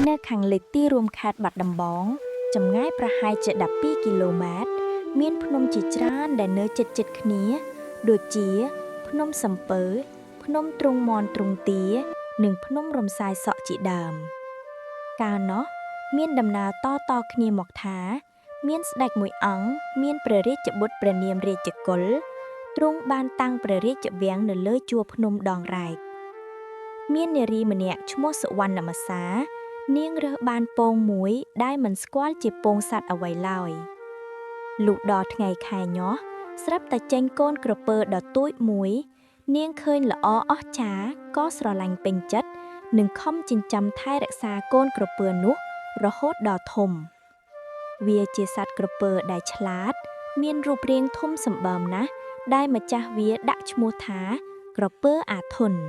នៅខាងលិចទីរួមខេត្តបាត់ដំបងចម្ងាយប្រហែលជា12គីឡូម៉ែត្រមានភ្នំជាច្រើនដែលនៅជិតៗគ្នាដូចជាភ្នំសំពៅភ្នំទ្រង់មន់ទ្រង់ទានិងភ្នំរំសាយសក់ជាដើមកាលនោះមានដំណើរតគ្នាមកថាមានស្ដេចមួយអង្គមានព្រះរាជបុត្រព្រះនាមរាជកុលទ្រង់បានតាំងព្រះរាជវាំងនៅលើជួរភ្នំដងរែកមាននារីម្នាក់ឈ្មោះសុវណ្ណមសានាងរើសបានពងមួយដែលមិនស្គាល់ជាពងសត្វអ្វីឡើយលុះដល់ថ្ងៃខែញាស់ស្រាប់តែចេញកូនក្រពើដ៏ទួចមួយនាងឃើញល្អអស្ចារ្យក៏ស្រឡាញ់ពេញចិត្តនិងខំចិញ្ចឹមថែរក្សាកូនក្រពើនោះរហូតដល់ធំវាជាសត្វក្រពើដែលឆ្លាតមានរូបរាងធំសម្បើមណាស់ដែលម្ចាស់វាដាក់ឈ្មោះថាក្រពើអាធន់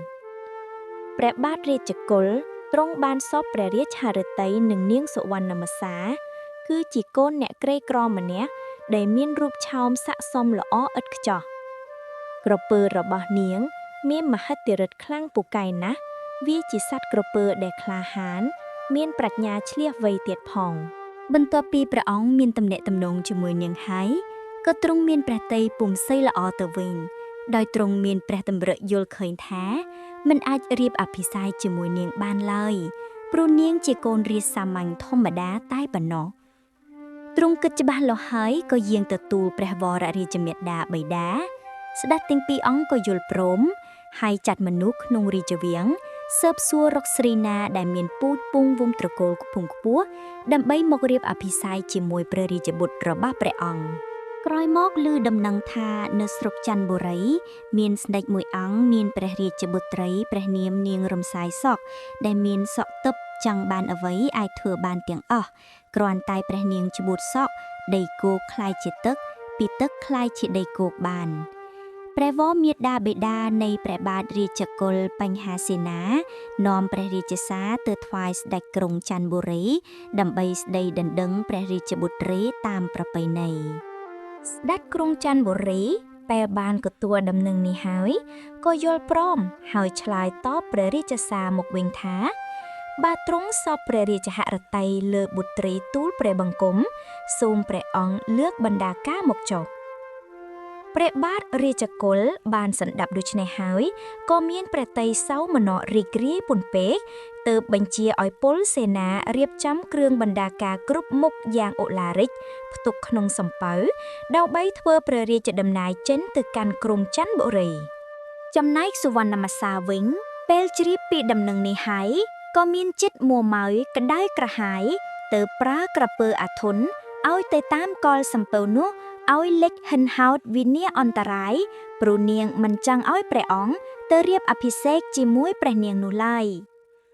ព្រះបាទរាជកុលទ្រង់បានសពព្រះរាជហឫទ័យនឹងនាងសុវណ្ណមសាគឺជាកូនអ្នកក្រីក្រម្នាក់ដែលមានរូបឆោមស័ក្តិសមល្អឥតខ្ចោះក្រពើរបស់នាងមានមហិទ្ធិឫទ្ធិខ្លាំងពូកែណាស់វាជាសត្វក្រពើដែលក្លាហានមានប្រាជ្ញាឆ្លៀសវៃទៀតផងបន្ទាប់ពីព្រះអង្គមានទំនាក់ទំនងជាមួយនាងហើយក៏ទ្រង់មានព្រះទ័យពុំសូវល្អទៅវិញដោយទ្រង់មានព្រះតម្រិកយល់ឃើញថាមិនអាចរៀបអភិសេកជាមួយនាងបានឡើយព្រោះនាងជាកូនរាស្ត្រសាមញ្ញធម្មតាតែប៉ុណ្ណោះទ្រង់គិតច្បាស់លាស់ហើយក៏យាងទៅទូលព្រះវររាជមាតាបិតាស្ដេចទាំងពីរអង្គក៏យល់ព្រមហើយចាត់មនុស្សក្នុងរាជវាំងស៊ើបសួររកស្រីណាដែលមានពូជពង្សវង្សត្រកូលខ្ពង់ខ្ពស់ដើម្បីមករៀបអភិសេកជាមួយព្រះរាជបុត្ររបស់ព្រះអង្គក្រោយមកឮដំណឹងថានៅស្រុកច័ន្ទបុរីមានស្ដេចមួយអង្គមានព្រះរាជបុត្រីព្រះនាមនាងរំសាយសក់ដែលមានសក់ទិព្វចង់បានអ្វីអាចធ្វើបានទាំងអស់គ្រាន់តែព្រះនាងច្បួតសក់ដីគោកคล้ายជាទឹកពីទឹកคล้ายជាដីគោកបានព្រះវរមាតាបិតានៃព្រះបាទរាជកុលបញ្ហាសេនានាំព្រះរាជសារទៅថ្វាយស្ដេចក្រុងច័ន្ទបុរីដើម្បីស្ដីដណ្ដឹងព្រះរាជបុត្រីតាមប្រពៃណីស្ដេចក្រុងច័ន្ទបុរីពេលបានទទួលដំណឹងនេះហើយក៏យល់ព្រមហើយឆ្លើយតបព្រះរាជសារមកវិញថាបើទ្រង់សពព្រះរាជហឫទ័យលើបុត្រីទូលព្រះបង្គំសូមព្រះអង្គលើកបណ្ដាការមកចុះព្រះបាទរាជកុលបានសណ្ដាប់ដូច្នេះហើយក៏មានព្រះទ័យសោមនស្សរីករាយពន់ពេកទើបបញ្ជាឲ្យពលសេនារៀបចំគ្រឿងបណ្ដាការគ្រប់មុខយ៉ាងឧឡារិកផ្ទុកក្នុងសំពៅដើម្បីធ្វើព្រះរាជដំណើរចេញទៅកាន់ក្រុងច័ន្ទបុរីចំណែកសុវណ្ណមសាវិញពេលជ្រាបពីដំណឹងនេះហើយក៏មានចិត្តមួម៉ៅក្តៅក្រហាយទៅប្រើក្រពើអាធន់ឲ្យទៅតាមកលសំពៅនោះឲ្យលិចហិនហោតវិនាអន្តរាយព្រោះនាងមិនចង់ឲ្យព្រះអង្គទៅរៀបអភិសេកជាមួយព្រះនាងនោះឡើយ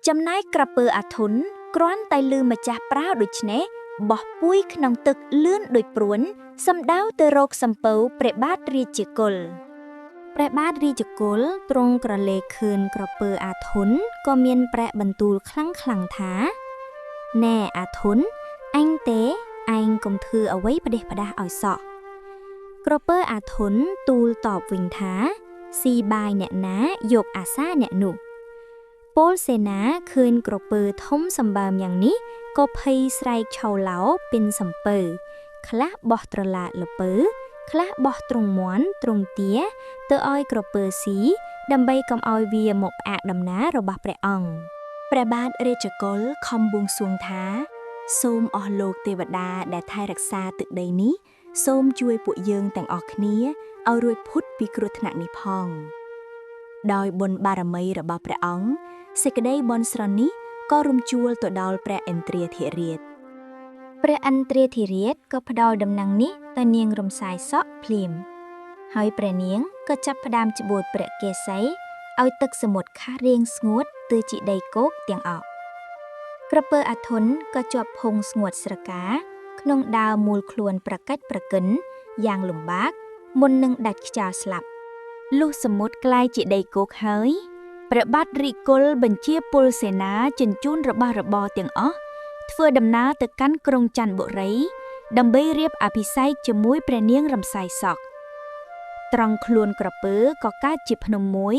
ចំណែកក្រពើអាធន់គ្រាន់តែឮម្ចាស់ប្រាវដូច្នេះបោះពួយក្នុងទឹកលឿនដូចព្រួញសំដៅទៅរកសំពៅព្រះបាទរាជកុលព្រះបាទរាជកុលទ្រង់ក្រឡេកឃើញក្រពើអាធន់ក៏មានព្រះបន្ទូលខ្លាំងថាណែអាធន់អញទេឯងកុំធ្វើអ្វីផ្ដេសផ្ដាសឲ្យសោះក្រពើអាធន់ទូលតបវិញថាស៊ីបាយអ្នកណាយកអាសាអ្នកនោះពលសេនាឃើញក្រពើធំសម្បើមយ៉ាងនេះក៏ភ័យស្រែកឆោឡោពីនសំពើខ្លះបោះត្រឡាល្ពើខ្លះបោះទ្រង់មន់ទ្រង់ទាទៅឲ្យក្រពើស៊ីដើម្បីកុំឲ្យវាមកផ្អាកដំណើររបស់ព្រះអង្គព្រះបាទរាជកុលខំបួងសួងថាសូមអស់លោកទេវតាដែលថែរក្សាទឹកដីនេះសូមជួយពួកយើងទាំងអស់គ្នាឲ្យរួចផុតពីគ្រោះថ្នាក់នេះផងដោយបុណ្យបារមីរបស់ព្រះអង្គសេចក្តីបន់ស្រន់នេះក៏រំជួលទៅដល់ព្រះឥន្ទ្រាធិរាជព្រះឥន្ទ្រាធិរាជក៏ផ្ដល់ដំណឹងនេះទៅនាងរំសាយសក់ភ្លាមហើយព្រះនាងក៏ចាប់ផ្ដើមច្បួតព្រះកេសីឲ្យទឹកសមុទ្រខះរៀងស្ងួតទៅជាដីគោកទាំងអស់ក្រពើអាធន់ក៏ជាប់ភុងស្ងួតស្រកាក្នុងដើមមូលខ្លួនប្រកិច្ចប្រកិនយ៉ាងលំបាកមុននឹងដាច់ខ្យល់ស្លាប់លុះសមុទ្រក្លាយជាដីគោកហើយព្រះបាទរិគលបញ្ជាពលសេនាជញ្ជូនរបស់របរទាំងអស់ធ្វើដំណើរទៅកាន់ក្រុងច័ន្ទបុរីដើម្បីរៀបអភិសេកជាមួយព្រះនាងរំសាយសក់ត្រង់ខ្លួនក្រពើក៏កើតជាភ្នំមួយ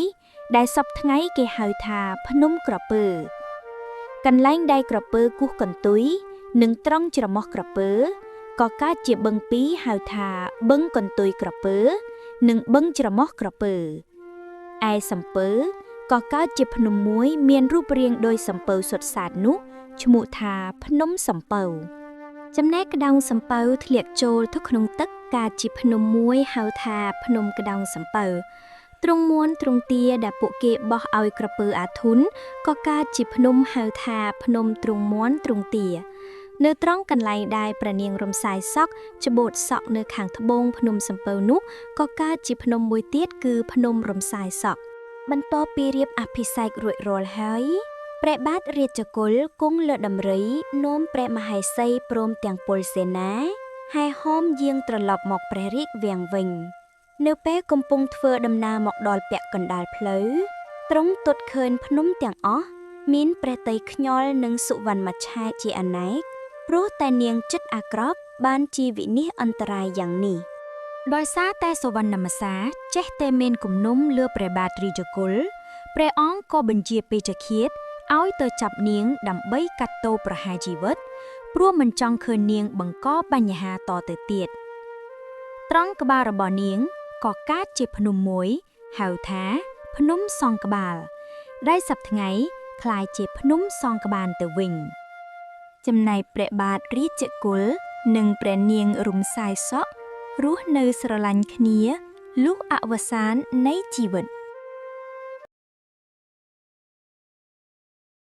ដែលសពថ្ងៃគេហៅថាភ្នំក្រពើ កន្លែងដៃក្រពើគោះកន្ទុយនិងត្រង់ច្រមុះក្រពើក៏កើតជាបឹងពីរហៅថាបឹងកន្ទុយក្រពើនិងបឹងច្រមុះក្រពើឯសំពើក៏កើតជាភ្នំមួយមានរូបរាងដោយសំពៅសុទ្ធសាធនោះឈ្មោះថាភ្នំសំពៅចំណែកក្តោងសំពៅធ្លាក់ចូលទៅក្នុងទឹកកើតជាភ្នំមួយហៅថាភ្នំក្តោងសំពៅទ្រង់មួនទ្រង់ទាដែលពួកគេបោះឲ្យក្រពើអាធុនក៏កើតជាភ្នំហៅថាភ្នំទ្រង់មួនទ្រង់ទានៅត្រង់កន្លែងដែលព្រះនាងរំសាយសក់ច្បូតសក់នៅខាងត្បូងភ្នំសំពៅនោះក៏កើតជាភ្នំមួយទៀតគឺភ្នំរំសាយសក់បន្ទាប់ពីរៀបអភិសេករួចរាល់ហើយព្រះបាទរាជកុលគង់លើដំរីនាំព្រះមហេសីព្រមទាំងពលសេនាហែហោមយាងត្រឡប់មកព្រះរាជវាំងវិញនៅពេលកំពុងធ្វើដំណើរមកដល់ពាក់កណ្ដាលផ្លូវទ្រង់ទតឃើញភ្នំទាំងអស់មានព្រះតីខ្ញល់និងសុវណ្ណមច្ឆាជាអនេកព្រោះតែនាងចិត្តអាក្រក់បានជាវិនិច្ឆ័យអន្តរាយយ៉ាងនេះដោយសារតែសុវណ្ណមសាចេះតែមានគំនុំលើព្រះបាទរាជកុលព្រះអង្គក៏បញ្ជាពេជ្ឈឃាតឲ្យទៅចាប់នាងដើម្បីកាត់ទោសប្រហារជីវិតព្រោះមិនចង់ឃើញនាងបង្កបញ្ហាតទៅទៀតត្រង់ក្បាលរបស់នាងក៏កើតជាភ្នំមួយហៅថាភ្នំសងក្បាលដែលសប្តាហ៍ថ្ងៃคล้ายជាភ្នំសងក្បាលទៅវិញចំណែកព្រះបាទរាជកុលនិងព្រះនាងរំសាយសក់រស់នៅស្រឡាញ់គ្នាលុះអវសាននៃជីវិត